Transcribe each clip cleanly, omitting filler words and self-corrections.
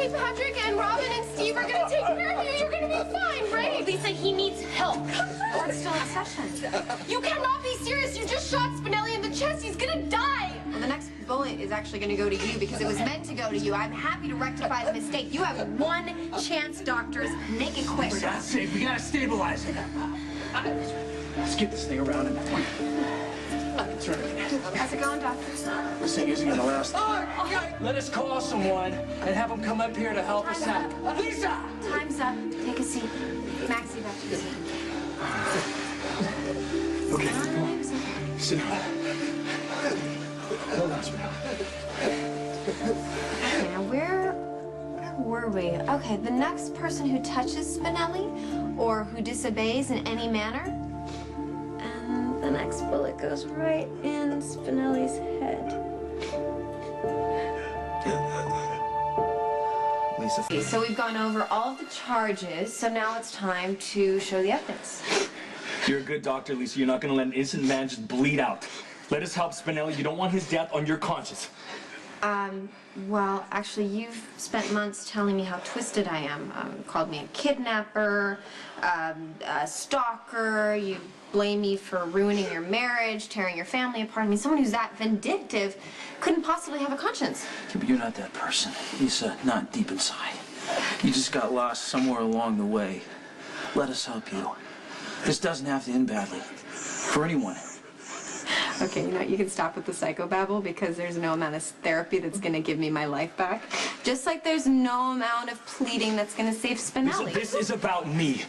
Okay, Patrick and Robin and Steve are gonna take care of you. You're gonna be fine, right? Lisa, he needs help. We're still in session. You cannot be serious. You just shot Spinelli in the chest. He's gonna die. Well, the next bullet is actually going to go to you because it was meant to go to you. I'm happy to rectify the mistake. You have one chance, doctors. Make it quick. For God's sake, we gotta stabilize it. Let's get this thing around and turn it. How's it going, doctor? This thing isn't gonna last. Let us call someone and have them come up here to help us out. Lisa! Time's up. Take a seat. Maxie, back to the seat. Okay, come on. Sit down. Hold on, Spinelli. Okay, now where were we? Okay, the next person who touches Spinelli or who disobeys in any manner, and the next bullet goes right in Spinelli's head. Lisa. Okay, so we've gone over all of the charges, so now it's time to show the evidence. You're a good doctor, Lisa. You're not going to let an innocent man just bleed out. Let us help Spinelli. You don't want his death on your conscience. Well, actually, you've spent months telling me how twisted I am. Called me a kidnapper, a stalker. You blame me for ruining your marriage, tearing your family apart. I mean, someone who's that vindictive couldn't possibly have a conscience. Yeah, but you're not that person. Lisa, not deep inside. You just got lost somewhere along the way. Let us help you. This doesn't have to end badly. For anyone. Okay, you know, you can stop with the psychobabble because there's no amount of therapy that's going to give me my life back. Just like there's no amount of pleading that's going to save Spinelli. Lisa, this is about me.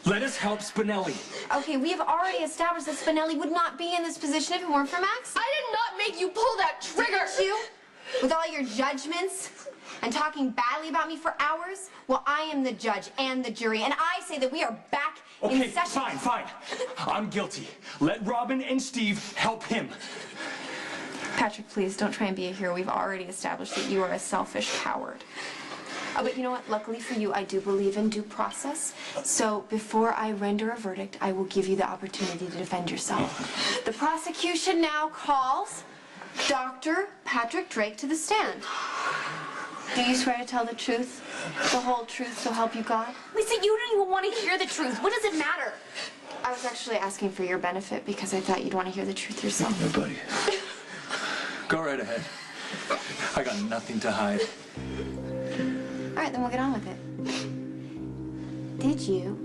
Let us help Spinelli. Okay, we have already established that Spinelli would not be in this position if it weren't for Maxie. I did not make you pull that trigger. Didn't you? With all your judgments and talking badly about me for hours? Well, I am the judge and the jury, and I say that we are back in session. Okay, fine. I'm guilty. Let Robin and Steve help him. Patrick, please, don't try and be a hero. We've already established that you are a selfish coward. But you know what? Luckily for you, I do believe in due process. So before I render a verdict, I will give you the opportunity to defend yourself. The prosecution now calls Dr. Patrick Drake to the stand. Do you swear to tell the truth, the whole truth, so help you God? Lisa, you don't even want to hear the truth. What does it matter? I was actually asking for your benefit because I thought you'd want to hear the truth yourself. Hey, buddy. Go right ahead. I got nothing to hide. All right, then we'll get on with it. Did you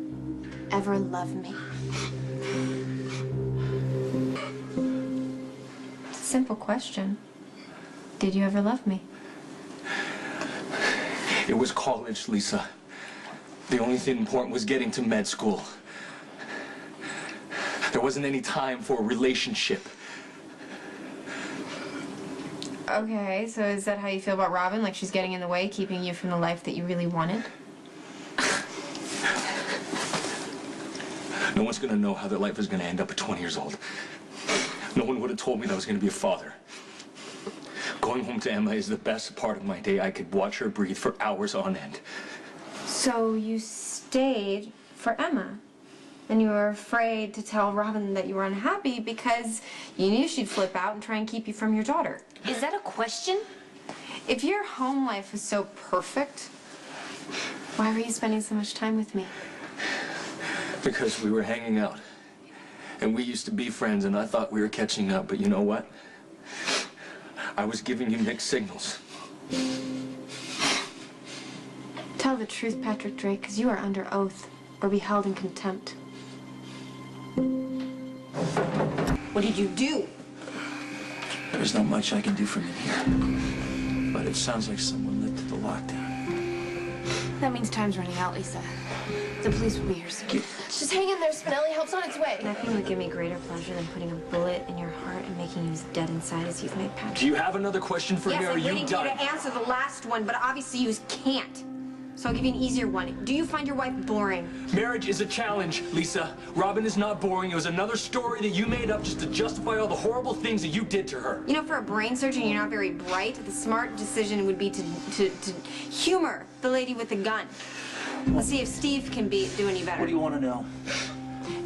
ever love me? It's a simple question. Did you ever love me? It was college, Lisa. The only thing important was getting to med school. There wasn't any time for a relationship. Okay, so is that how you feel about Robin? Like she's getting in the way, keeping you from the life that you really wanted? No one's gonna know how their life is gonna end up at 20 years old. No one would have told me that I was gonna be a father. Going home to Emma is the best part of my day. I could watch her breathe for hours on end. So you stayed for Emma, and you were afraid to tell Robin that you were unhappy because you knew she'd flip out and try and keep you from your daughter. Is that a question? If your home life was so perfect, why were you spending so much time with me? Because we were hanging out. And we used to be friends, and I thought we were catching up, but you know what? I was giving you mixed signals. Tell the truth, Patrick Drake, because you are under oath or be held in contempt. What did you do? There's not much I can do from in here. But it sounds like someone lifted the lockdown. That means time's running out, Lisa. The police will be here soon. Just hang in there. Spinelli. Help's on its way. Nothing would give me greater pleasure than putting a bullet in your heart and making you as dead inside as you've made Patrick. Do you have another question for me, or are you Yes, I'm waiting for done? you to answer the last one, but obviously you can't. So I'll give you an easier one. Do you find your wife boring? Marriage is a challenge, Lisa. Robin is not boring. It was another story that you made up just to justify all the horrible things that you did to her. You know, for a brain surgeon, you're not very bright. The smart decision would be to humor the lady with the gun. Let's see if Steve can do any better. What do you want to know?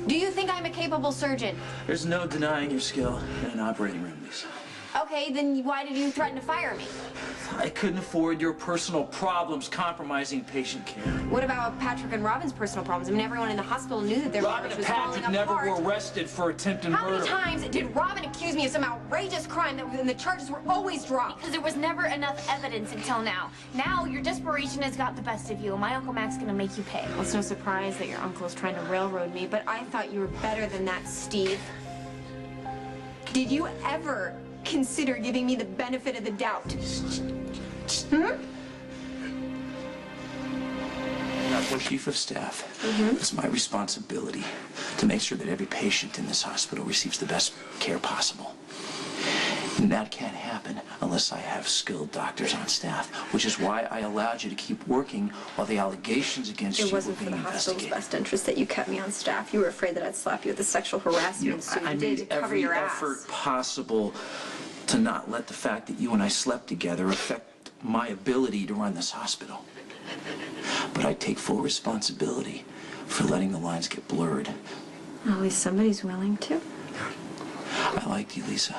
Do you think I'm a capable surgeon? There's no denying your skill in an operating room, Lisa. Okay, then why did you threaten to fire me? I couldn't afford your personal problems compromising patient care. What about Patrick and Robin's personal problems? I mean, everyone in the hospital knew that their Robin marriage and was falling Patrick never apart. were arrested for attempted How murder. many times did Robin accuse me of some outrageous crime and the charges were always dropped? Because there was never enough evidence until now. Now your desperation has got the best of you, and my Uncle Mac's gonna make you pay. Well, it's no surprise that your uncle's trying to railroad me, but I thought you were better than that, Steve. Did you ever consider giving me the benefit of the doubt? As chief of staff, it's my responsibility to make sure that every patient in this hospital receives the best care possible. And that can't happen unless I have skilled doctors on staff, which is why I allowed you to keep working while the allegations against you were It wasn't for being the hospital's investigated. best interest that you kept me on staff. You were afraid that I'd slap you with the sexual harassment suit I you did to made cover every your effort ass. possible to not let the fact that you and I slept together affect my ability to run this hospital. But I take full responsibility for letting the lines get blurred. Well, at least somebody's willing to. I liked you, Lisa.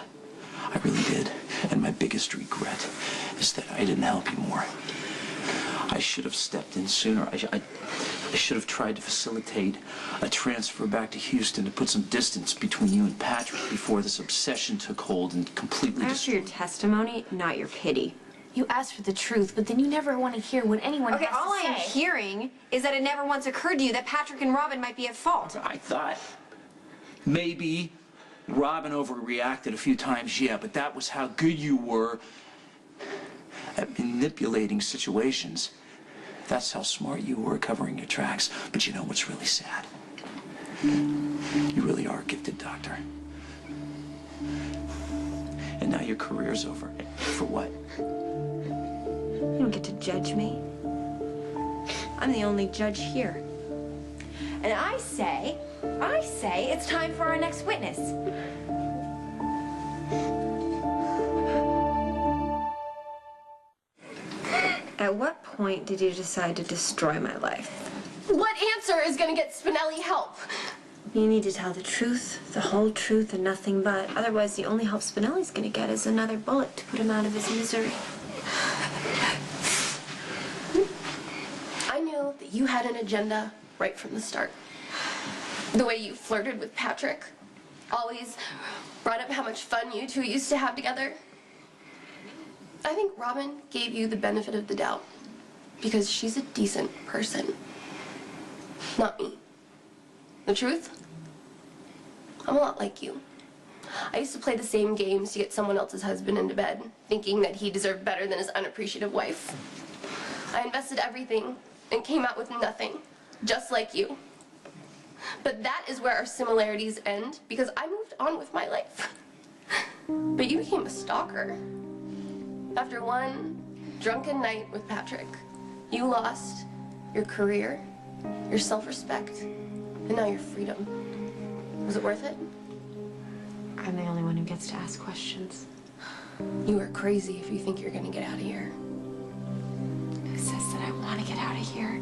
I really did. And my biggest regret is that I didn't help you more. I should have stepped in sooner. I should have tried to facilitate a transfer back to Houston to put some distance between you and Patrick before this obsession took hold and completely I asked for your destroyed. testimony, not your pity. You asked for the truth, but then you never want to hear what anyone Okay, has all to I am say. hearing is that it never once occurred to you that Patrick and Robin might be at fault. I thought maybe Robin overreacted a few times, yeah, but that was how good you were at manipulating situations. That's how smart you were at covering your tracks. But you know what's really sad? You really are a gifted doctor. And now your career's over. For what? You don't get to judge me. I'm the only judge here. And I say it's time for our next witness. At what point did you decide to destroy my life? What answer is gonna get Spinelli help? You need to tell the truth, the whole truth, and nothing but. Otherwise, the only help Spinelli's gonna get is another bullet to put him out of his misery. I knew that you had an agenda right from the start. The way you flirted with Patrick, always brought up how much fun you two used to have together. I think Robin gave you the benefit of the doubt because she's a decent person. Not me. The truth? I'm a lot like you. I used to play the same games to get someone else's husband into bed, thinking that he deserved better than his unappreciative wife. I invested everything and came out with nothing, just like you. But that is where our similarities end, because I moved on with my life. But you became a stalker. After one drunken night with Patrick, you lost your career, your self-respect, and now your freedom. Was it worth it? I'm the only one who gets to ask questions. You are crazy if you think you're gonna get out of here. Who says that I want to get out of here?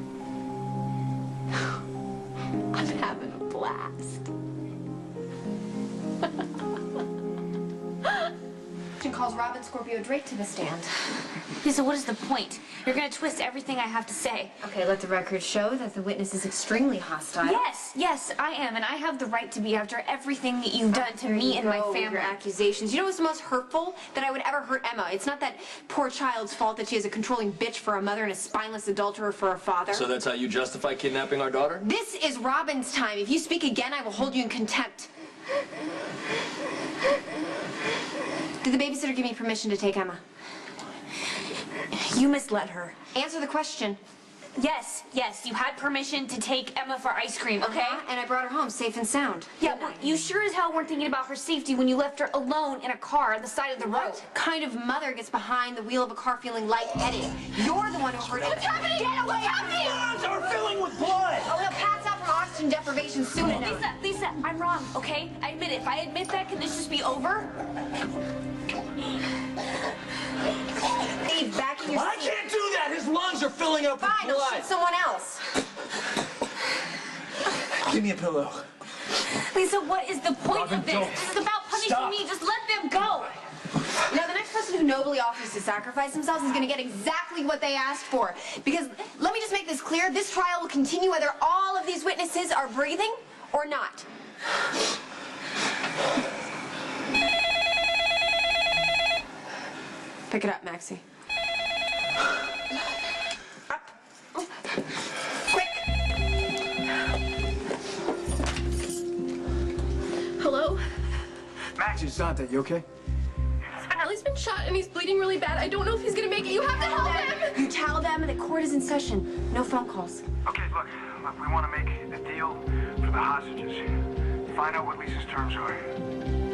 I'm having a blast. Calls Robin Scorpio Drake to the stand. Lisa, what is the point? You're gonna twist everything I have to say. Okay, let the record show that the witness is extremely hostile. Yes, I am, and I have the right to be after everything that you've done to me and my family. Your accusations. You know what's the most hurtful? That I would ever hurt Emma. It's not that poor child's fault that she has a controlling bitch for a mother and a spineless adulterer for a father. So that's how you justify kidnapping our daughter? This is Robin's time. If you speak again, I will hold you in contempt. Did the babysitter give me permission to take Emma? You misled her. Answer the question. Yes, you had permission to take Emma for ice cream, okay? And I brought her home safe and sound. Yeah, well, you sure as hell weren't thinking about her safety when you left her alone in a car on the side of the road. What kind of mother gets behind the wheel of a car feeling lightheaded? You're the one who hurt her. What's happening? Get away from me! Lungs are filling with blood! Oh, he'll pass out from oxygen deprivation soon enough. Lisa, I'm wrong, okay? I admit it. If I admit that, can this just be over? Steve, back in your I seat. can't do that! His lungs are filling up with Fine, I'll blood! shoot someone else. Give me a pillow. Lisa, what is the point Robin, of this? don't. This is about punishing Stop. me. Just let them go. nobly offers to sacrifice themselves is gonna get exactly what they asked for. Because, let me just make this clear, this trial will continue whether all of these witnesses are breathing or not. Pick it up, Maxie. Up. Quick. Hello? Maxie, it's Dante. You okay? Spinelli's been shot and he's bleeding really bad. I don't know if he's gonna make it. You have to help him! You tell them the court is in session. No phone calls. Okay, look, we want to make a deal for the hostages. Find out what Lisa's terms are.